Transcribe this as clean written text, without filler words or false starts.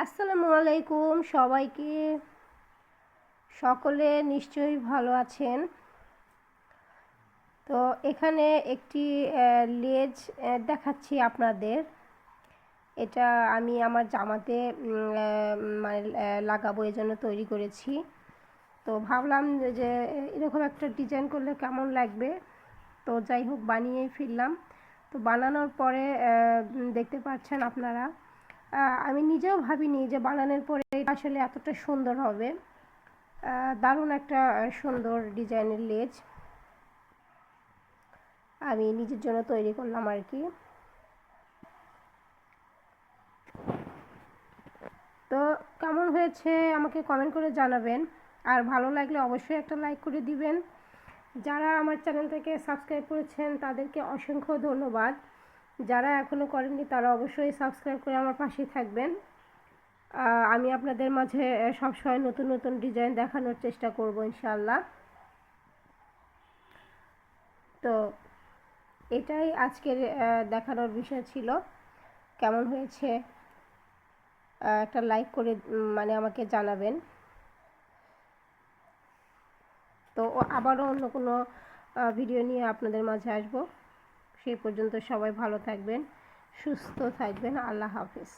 আসসালামু আলাইকুম সবাইকে। সকলে নিশ্চয়ই ভালো আছেন। তো এখানে একটি লেজ দেখাচ্ছি আপনাদের। এটা আমি আমার জামাতে মানে লাগাবো, এই জন্য তৈরি করেছি। তো ভাবলাম যে এরকম একটা ডিজাইন করলে কেমন লাগবে। তো যাই হোক, বানিয়েই ফেললাম। তো বানানোর পরে দেখতে পাচ্ছেন আপনারা, আমি নিজেও ভাবিনি যে বানানোর পরে এটা আসলে এতটা সুন্দর হবে। দারুণ একটা সুন্দর ডিজাইনের লেজ আমি নিজের জন্য তৈরি করলাম আর কি। তো কেমন হয়েছে আমাকে কমেন্ট করে জানাবেন, আর ভালো লাগলে অবশ্যই একটা লাইক করে দিবেন। যারা আমার চ্যানেলটাকে সাবস্ক্রাইব করেছেন তাদেরকে অসংখ্য ধন্যবাদ। যারা এখনও করেননি তারা অবশ্যই সাবস্ক্রাইব করে আমার পাশেই থাকবেন। আমি আপনাদের মাঝে সবসময় নতুন নতুন ডিজাইন দেখানোর চেষ্টা করব ইনশাআল্লাহ। তো এটাই আজকের দেখানোর বিষয় ছিল। কেমন হয়েছে একটা লাইক করে মানে আমাকে জানাবেন। তো আবারও অন্য কোনো ভিডিও নিয়ে আপনাদের মাঝে আসব। সেই পর্যন্ত সবাই ভালো থাকবেন, সুস্থ থাকবেন। আল্লাহ হাফেজ।